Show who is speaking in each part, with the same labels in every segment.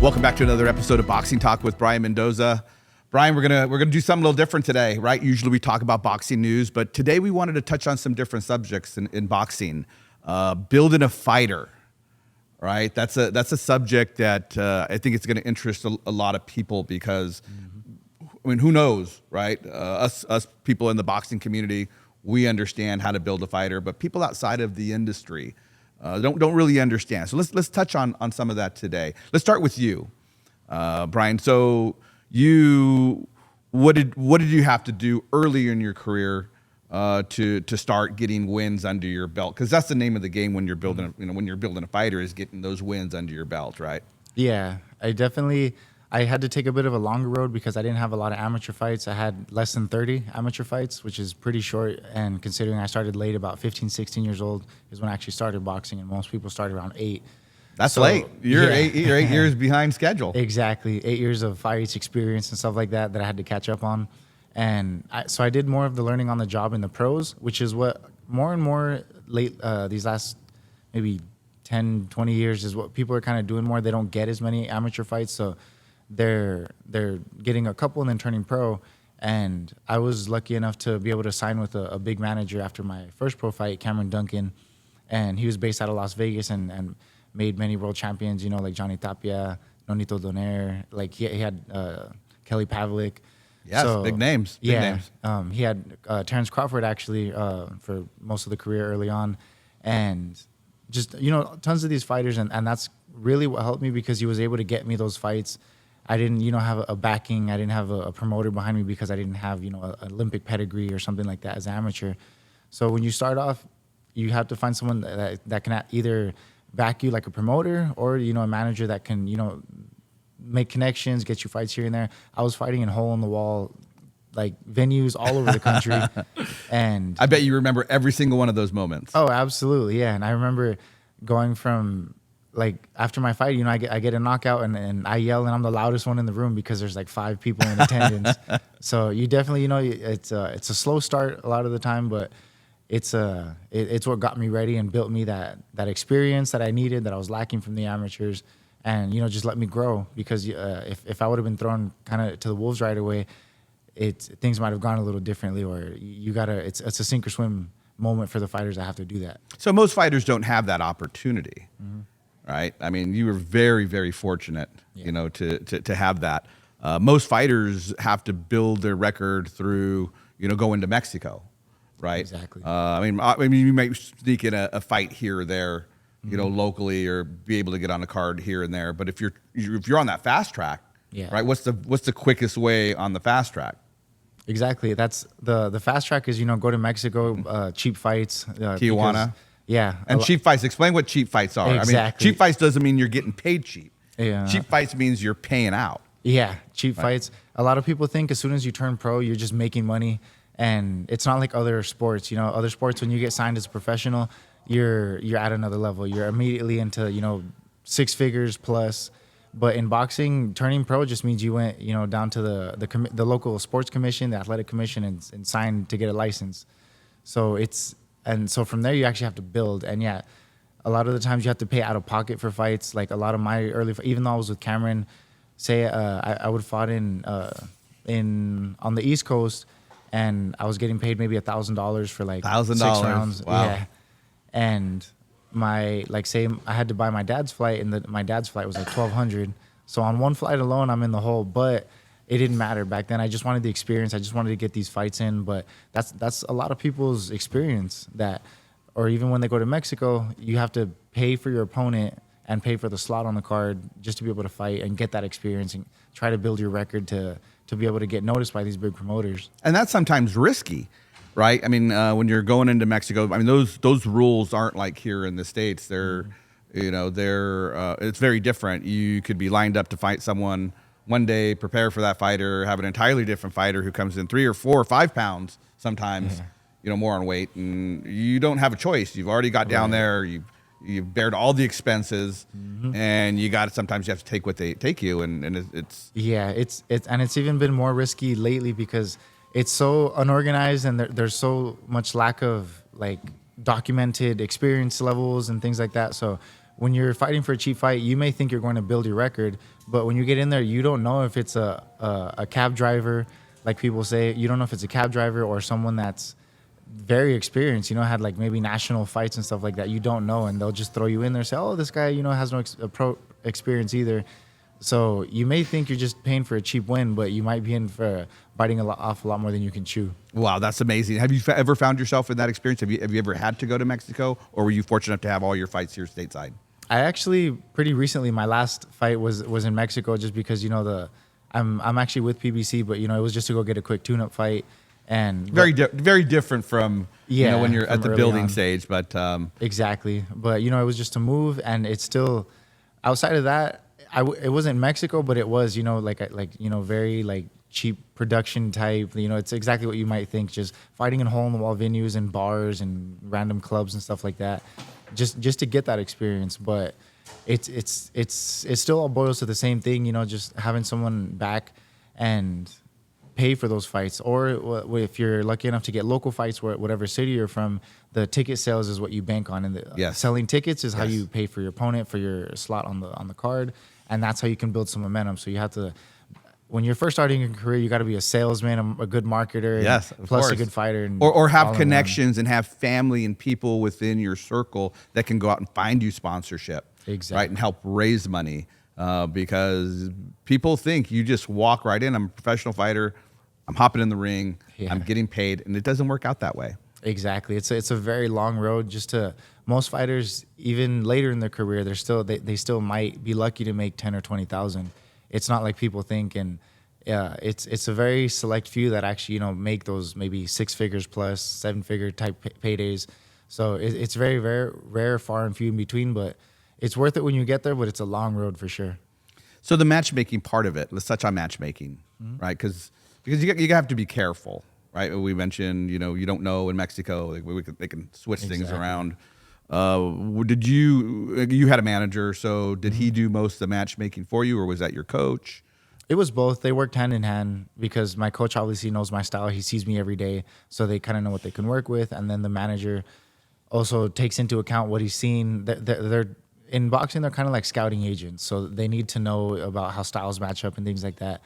Speaker 1: Welcome back to another episode of Boxing Talk with Brian Mendoza. Brian, we're gonna do something a little different today, right? Usually we talk about boxing news, but today we wanted to touch on some different subjects in boxing. Building a fighter, right? That's a subject that I think it's going to interest a lot of people because, I mean, who knows, right? Us people in the boxing community, we understand how to build a fighter, but people outside of the industry don't really understand. So let's touch on some of that today. Let's start with you, Brian. So what did you have to do early in your career to start getting wins under your belt? Because that's the name of the game when you're building when you're building a fighter, is getting those wins under your belt, right?
Speaker 2: Yeah, I had to take a bit of a longer road because I didn't have a lot of amateur fights. I had less than 30 amateur fights, which is pretty short. And considering I started late, about 15, 16 years old is when I actually started boxing. And most people started around 8.
Speaker 1: That's late. You're 8 years behind schedule.
Speaker 2: Exactly. 8 years of fights experience and stuff like that I had to catch up on. And so I did more of the learning on the job in the pros, which is what more and more these last maybe 10, 20 years is what people are kind of doing more. They don't get as many amateur fights. So they're getting a couple and then turning pro. And I was lucky enough to be able to sign with a big manager after my first pro fight, Cameron Duncan. And he was based out of Las Vegas and made many world champions, like Johnny Tapia, Nonito Donaire. Like he had Kelly Pavlik.
Speaker 1: Yes, so, big names. Big names.
Speaker 2: He had Terrence Crawford actually for most of the career early on. And just, tons of these fighters. And that's really what helped me because he was able to get me those fights. I didn't, have a backing. I didn't have a promoter behind me because I didn't have, an Olympic pedigree or something like that as an amateur. So when you start off, you have to find someone that can either back you like a promoter or, a manager that can, make connections, get you fights here and there. I was fighting in hole-in-the-wall, like, venues all over the country. And
Speaker 1: I bet you remember every single one of those moments.
Speaker 2: Oh, absolutely, yeah. And I remember going from, like, after my fight, I get a knockout and I yell and I'm the loudest one in the room because there's like 5 people in attendance. So you definitely, it's a slow start a lot of the time, but it's what got me ready and built me that experience that I needed, that I was lacking from the amateurs, and just let me grow. Because if I would have been thrown kind of to the wolves right away, things might have gone a little differently. Or it's a sink or swim moment for the fighters that have to do that.
Speaker 1: So most fighters don't have that opportunity. Right? I mean, you were very, very fortunate, to have that. Most fighters have to build their record through, going to Mexico, right?
Speaker 2: Exactly.
Speaker 1: I mean, you might sneak in a fight here or there, locally, or be able to get on a card here and there. But if you're on that fast track, right? What's the quickest way on the fast track?
Speaker 2: Exactly. That's the fast track is go to Mexico, cheap fights,
Speaker 1: Tijuana.
Speaker 2: Yeah.
Speaker 1: And cheap fights. Explain what cheap fights are.
Speaker 2: Exactly.
Speaker 1: I mean, cheap fights doesn't mean you're getting paid cheap.
Speaker 2: Yeah.
Speaker 1: Cheap fights means you're paying out.
Speaker 2: Yeah, cheap fights. A lot of people think as soon as you turn pro, you're just making money. And it's not like other sports. Other sports, when you get signed as a professional, you're at another level. You're immediately into, 6 figures plus. But in boxing, turning pro just means you went, down to the local sports commission, the athletic commission, and signed to get a license. So so from there, you actually have to build. And yeah, a lot of the times you have to pay out of pocket for fights. Like a lot of my early, even though I was with Cameron, say I would fought on the East Coast, and I was getting paid maybe $1,000 for like
Speaker 1: $1,000.
Speaker 2: 6 rounds.
Speaker 1: Wow.
Speaker 2: Yeah. And say I had to buy my dad's flight, and my dad's flight was like $1,200. So on one flight alone, I'm in the hole. But it didn't matter back then. I just wanted the experience. I just wanted to get these fights in. But that's a lot of people's experience, or even when they go to Mexico, you have to pay for your opponent and pay for the slot on the card just to be able to fight and get that experience and try to build your record to be able to get noticed by these big promoters.
Speaker 1: And that's sometimes risky, right? I mean, when you're going into Mexico, I mean, those rules aren't like here in the States. They're, it's very different. You could be lined up to fight someone one day, prepare for that fighter, have an entirely different fighter who comes in 3 or 4 or 5 pounds sometimes, more on weight, and you don't have a choice. You've already got down there. You've bared all the expenses, and sometimes you have to take what they take you, and it's
Speaker 2: it's even been more risky lately because it's so unorganized, and there's so much lack of like documented experience levels and things like that. So when you're fighting for a cheap fight, you may think you're going to build your record, but when you get in there, you don't know if it's a cab driver, like people say. You don't know if it's a cab driver or someone that's very experienced, had like maybe national fights and stuff like that. You don't know, and they'll just throw you in there and say, oh, this guy, has no pro experience either. So you may think you're just paying for a cheap win, but you might be in for biting off a lot more than you can chew.
Speaker 1: Wow, that's amazing. Have you ever found yourself in that experience? Have you ever had to go to Mexico, or were you fortunate enough to have all your fights here stateside?
Speaker 2: I actually pretty recently, my last fight was in Mexico, just because I'm actually with PBC, but it was just to go get a quick tune-up fight, and
Speaker 1: very different from when you're at the building stage, but
Speaker 2: exactly. But it was just to move, and it's still outside of that. It wasn't Mexico, but it was very like cheap production type. It's exactly what you might think, just fighting in hole in the wall venues and bars and random clubs and stuff like that, just to get that experience. But it still all boils to the same thing, just having someone back and pay for those fights. Or if you're lucky enough to get local fights, whatever city you're from, the ticket sales is what you bank on, and selling tickets is how you pay for your opponent, for your slot on the card. And that's how you can build some momentum. So you have to, when you're first starting your career, you got to be a salesman, a good marketer, plus a good fighter.
Speaker 1: Or have connections and have family and people within your circle that can go out and find you sponsorship.
Speaker 2: Exactly.
Speaker 1: Right, and help raise money. Because people think you just walk right in. I'm a professional fighter. I'm hopping in the ring. I'm getting paid. And it doesn't work out that way.
Speaker 2: Exactly. It's a very long road. Most fighters, even later in their career, they still might be lucky to make 10 or 20,000. It's not like people think, and it's a very select few that actually make those maybe 6 figures plus 7-figure type paydays. So it's very, very rare, far and few in between, but it's worth it when you get there. But it's a long road for sure.
Speaker 1: So the matchmaking part of it, let's touch on matchmaking, right? Because you have to be careful. Right, we mentioned, you don't know in Mexico, they can switch things around. Did you had a manager, so did he do most of the matchmaking for you, or was that your coach?
Speaker 2: It was both. They worked hand in hand, because my coach obviously knows my style. He sees me every day, so they kind of know what they can work with. And then the manager also takes into account what he's seen. They're in boxing, they're kind of like scouting agents, so they need to know about how styles match up and things like that.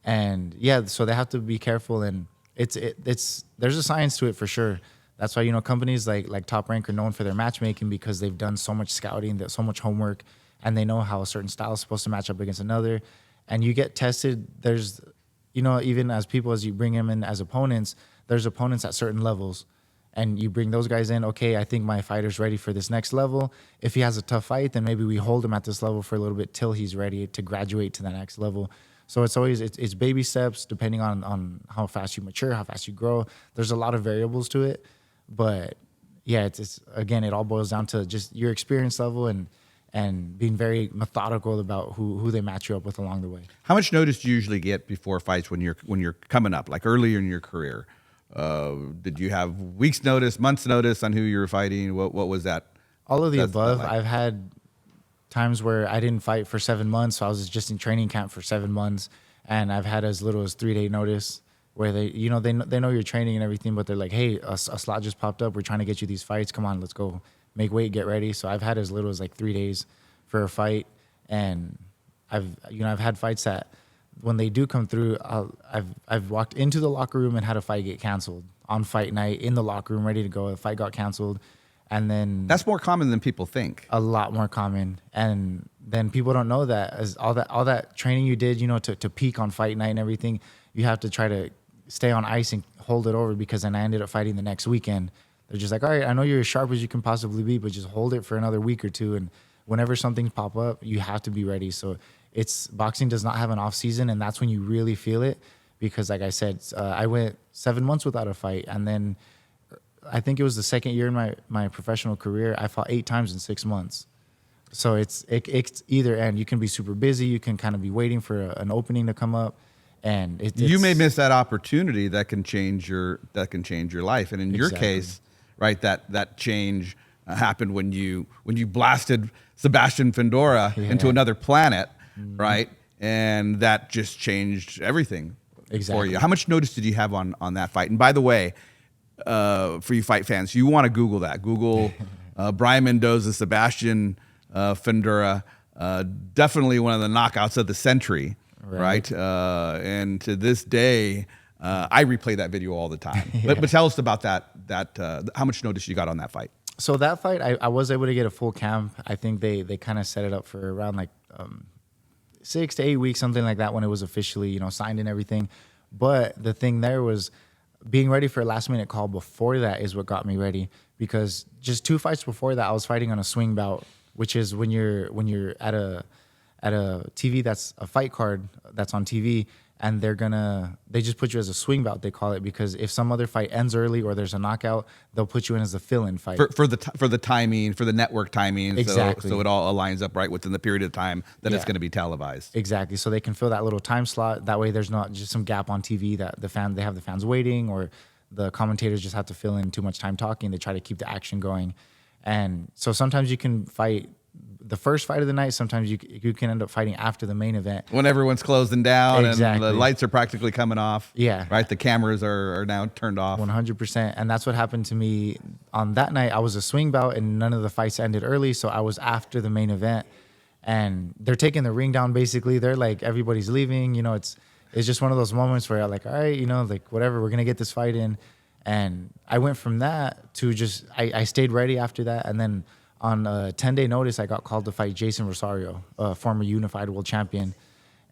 Speaker 2: And so they have to be careful, and there's a science to it for sure. That's why companies like Top Rank are known for their matchmaking, because they've done so much scouting, so much homework, and they know how a certain style is supposed to match up against another. And you get tested. There's even as people, as you bring them in as opponents, there's opponents at certain levels, and you bring those guys in. Okay, I think my fighter's ready for this next level. If he has a tough fight, then maybe we hold him at this level for a little bit till he's ready to graduate to the next level. So it's always it's baby steps, depending on how fast you mature, how fast you grow. There's a lot of variables to it, but it's again, it all boils down to just your experience level and being very methodical about who they match you up with along the way.
Speaker 1: How much notice do you usually get before fights when you're coming up, like earlier in your career? Did you have weeks notice, months notice on who you were fighting? What was that?
Speaker 2: All of the above. Like? I've had times where I didn't fight for 7 months, so I was just in training camp for 7 months, and I've had as little as 3-day notice where they know you're training and everything, but they're like, hey, a slot just popped up. We're trying to get you these fights. Come on, let's go. Make weight, get ready. So I've had as little as like 3 days for a fight, and I've had fights that when they do come through, I've walked into the locker room and had a fight get canceled on fight night in the locker room, ready to go. A fight got canceled. And then
Speaker 1: that's more common than people think.
Speaker 2: A lot more common, and then people don't know that as all that training you did, to peak on fight night and everything, you have to try to stay on ice and hold it over, because then I ended up fighting the next weekend. They're just like, all right, I know you're as sharp as you can possibly be, but just hold it for another week or two, and whenever something pop up, you have to be ready. So boxing does not have an off season, and that's when you really feel it, because like I said, I went 7 months without a fight, and then I think it was the second year in my professional career, I fought 8 times in 6 months. So it's either end. You can be super busy. You can kind of be waiting for an opening to come up, and
Speaker 1: you may miss that opportunity that can change your life. And in your case, right, that change happened when you blasted Sebastian Fundora into another planet, right, and that just changed everything for you. How much notice did you have on that fight? And by the way, for you fight fans, you want to Google that. Google Brian Mendoza, Sebastian Fundora. Definitely one of the knockouts of the century, right? And to this day, I replay that video all the time. But tell us about that. How much notice you got on that fight?
Speaker 2: So that fight, I was able to get a full camp. I think they kind of set it up for around like 6 to 8 weeks, something like that, when it was officially, signed and everything. But the thing there was being ready for a last minute call before that is what got me ready, because just 2 fights before that, I was fighting on a swing bout, which is when you're at a TV that's a fight card that's on TV, and they just put you as a swing bout, they call it, because if some other fight ends early or there's a knockout, they'll put you in as a fill-in fight
Speaker 1: for the timing, for the network timing.
Speaker 2: Exactly.
Speaker 1: So it all aligns up right within the period of time that it's going to be televised.
Speaker 2: Exactly. So they can fill that little time slot. That way there's not just some gap on TV that they have the fans waiting, or the commentators just have to fill in too much time talking. They try to keep the action going. And so sometimes you can fight the first fight of the night. Sometimes you can end up fighting after the main event,
Speaker 1: when everyone's closing down.
Speaker 2: Exactly.
Speaker 1: And the lights are practically coming off.
Speaker 2: Yeah.
Speaker 1: Right? The cameras are now turned off.
Speaker 2: 100%. And that's what happened to me on that night. I was a swing bout, and none of the fights ended early, so I was after the main event. And they're taking the ring down, basically. They're like, everybody's leaving. It's just one of those moments where I'm like, all right, like whatever, we're going to get this fight in. And I went from that to just, I stayed ready after that. And then on a 10-day notice, I got called to fight Jason Rosario, a former unified world champion.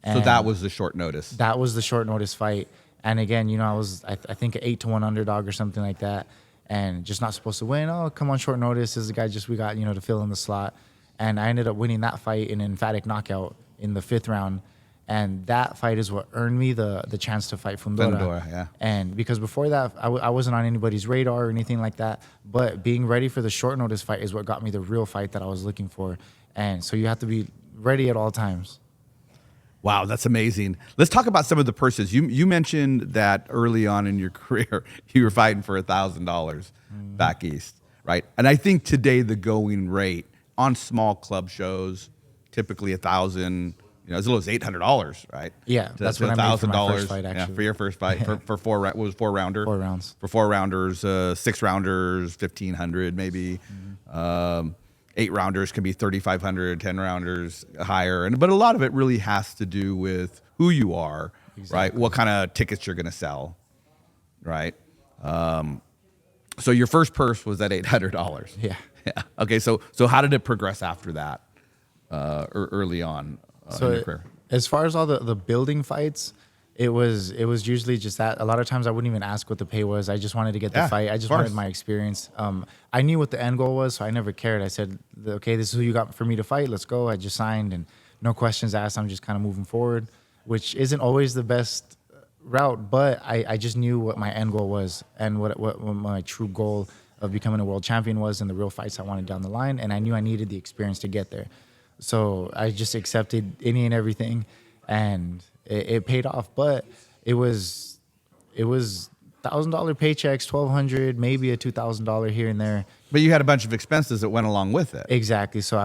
Speaker 2: And
Speaker 1: so that was the short notice.
Speaker 2: That was the short notice fight. And again, I was, I think, an 8-1 underdog or something like that, and just not supposed to win. Oh, come on, short notice. This is a guy we got, to fill in the slot. And I ended up winning that fight in an emphatic knockout in the 5th round. And that fight is what earned me the chance to fight Fundora.
Speaker 1: Yeah.
Speaker 2: And because before that, I wasn't on anybody's radar or anything like that. But being ready for the short notice fight is what got me the real fight that I was looking for. And so you have to be ready at all times.
Speaker 1: Wow, that's amazing. Let's talk about some of the purses. You mentioned that early on in your career, you were fighting for $1,000 back east, right? And I think today the going rate on small club shows, typically $1,000. As little as $800, right?
Speaker 2: Yeah, that's what I made for my first fight, actually.
Speaker 1: Yeah, for your first fight, for 4 rounder?
Speaker 2: 4 rounds.
Speaker 1: For 4 rounders, 6 rounders, $1,500 maybe. 8 rounders can be $3,500, 10 rounders higher. But a lot of it really has to do with who you are, right? What kind of tickets you're going to sell, right? So your first purse was at $800.
Speaker 2: Yeah.
Speaker 1: Okay, so how did it progress after that, early on?
Speaker 2: As far as all the building fights, it was usually just that. A lot of times I wouldn't even ask what the pay was. I just wanted to get the fight. I just wanted my experience. I knew what the end goal was, so I never cared. I said, okay, this is who you got for me to fight. Let's go. I just signed, and no questions asked. I'm just kind of moving forward, which isn't always the best route, but I just knew what my end goal was and what my true goal of becoming a world champion was, and the real fights I wanted down the line. And I knew I needed the experience to get there. So I just accepted any and everything, and it paid off. But it was $1,000 paychecks, $1,200, maybe a $2,000 here and there.
Speaker 1: But you had a bunch of expenses that went along with it.
Speaker 2: Exactly. So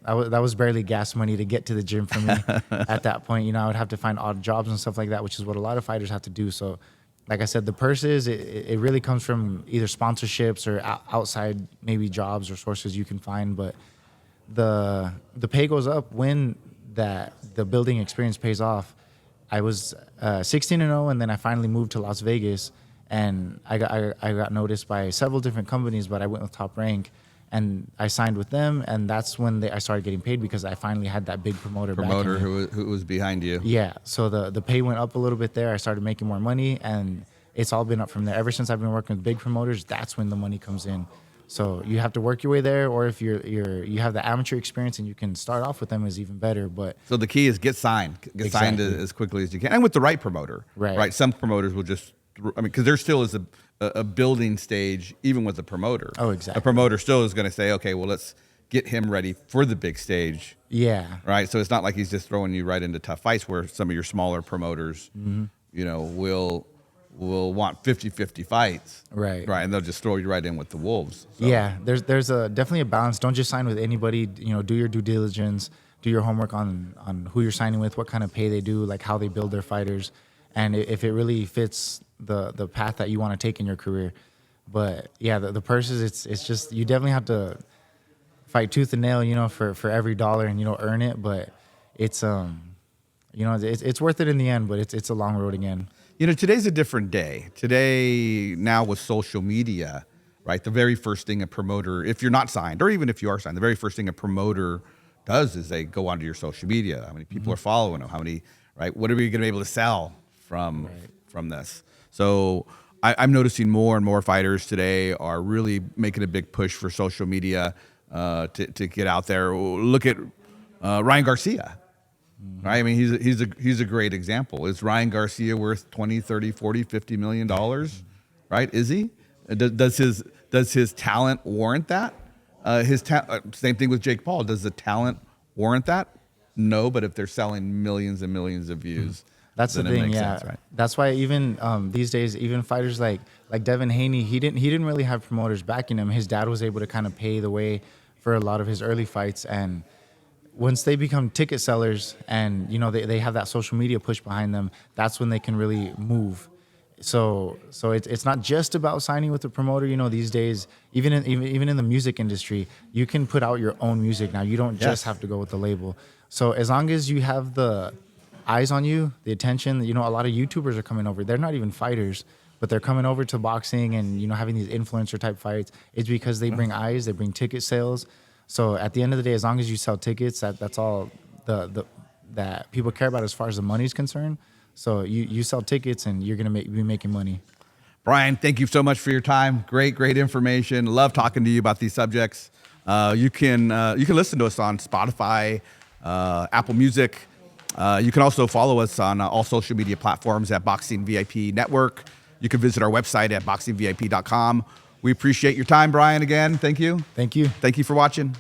Speaker 2: that was barely gas money to get to the gym for me at that point. I would have to find odd jobs and stuff like that, which is what a lot of fighters have to do. So, like I said, the purses, it really comes from either sponsorships or outside maybe jobs or sources you can find, but the pay goes up when the building experience pays off. I was 16-0, and then I finally moved to Las Vegas, and I got noticed by several different companies, but I went with Top Rank, and I signed with them, and that's when I started getting paid, because I finally had that big promoter
Speaker 1: who was behind you.
Speaker 2: Yeah, so the pay went up a little bit there. I started making more money, and it's all been up from there. Ever since I've been working with big promoters, that's when the money comes in. So you have to work your way there, or if you have the amateur experience and you can start off with them, is even better. But
Speaker 1: so the key is get signed as quickly as you can, and with the right promoter. Right. Some promoters will just, because there still is a building stage even with a promoter.
Speaker 2: Oh, exactly.
Speaker 1: A promoter still is going to say, okay, well, let's get him ready for the big stage.
Speaker 2: Yeah.
Speaker 1: Right. So it's not like he's just throwing you right into tough fights where some of your smaller promoters, will want 50-50 fights.
Speaker 2: Right.
Speaker 1: And they'll just throw you right in with the wolves. So.
Speaker 2: Yeah, there's definitely a balance. Don't just sign with anybody. Do your due diligence, do your homework on who you're signing with, what kind of pay they do, like how they build their fighters, and if it really fits the path that you want to take in your career. But yeah, the purses, it's just, you definitely have to fight tooth and nail, for every dollar and earn it. But it's it's worth it in the end. But it's a long road again.
Speaker 1: Today's a different day. Today, now with social media, right? The very first thing a promoter, if you're not signed, or even if you are signed, the very first thing a promoter does is they go onto your social media. How many people are following them? How many, right? What are we going to be able to sell from this? So I'm noticing more and more fighters today are really making a big push for social media to get out there. Look at Ryan Garcia. Right? I mean, he's a great example. Is Ryan Garcia worth 20, 30, 40, 50 million dollars? Right? Is he? Does his talent warrant that? Same thing with Jake Paul. Does the talent warrant that? No, but if they're selling millions and millions of views,
Speaker 2: that's the
Speaker 1: then
Speaker 2: thing.
Speaker 1: it makes
Speaker 2: Yeah,
Speaker 1: sense, right?
Speaker 2: that's why even these days, even fighters like Devin Haney, he didn't really have promoters backing him. His dad was able to kind of pay the way for a lot of his early fights, and once they become ticket sellers and they have that social media push behind them, that's when they can really move. So it's not just about signing with the promoter. These days, even in the music industry, you can put out your own music now. You don't just have to go with the label. So as long as you have the eyes on you, the attention, a lot of YouTubers are coming over. They're not even fighters, but they're coming over to boxing and having these influencer type fights. It's because they bring eyes, they bring ticket sales. So at the end of the day, as long as you sell tickets, that's all that people care about as far as the money is concerned. So you sell tickets and you're gonna be making money.
Speaker 1: Brian, thank you so much for your time. Great information. Love talking to you about these subjects. You can listen to us on Spotify, Apple Music. You can also follow us on all social media platforms at Boxing VIP Network. You can visit our website at boxingvip.com. We appreciate your time, Brian, again. Thank you.
Speaker 2: Thank you.
Speaker 1: Thank you for watching.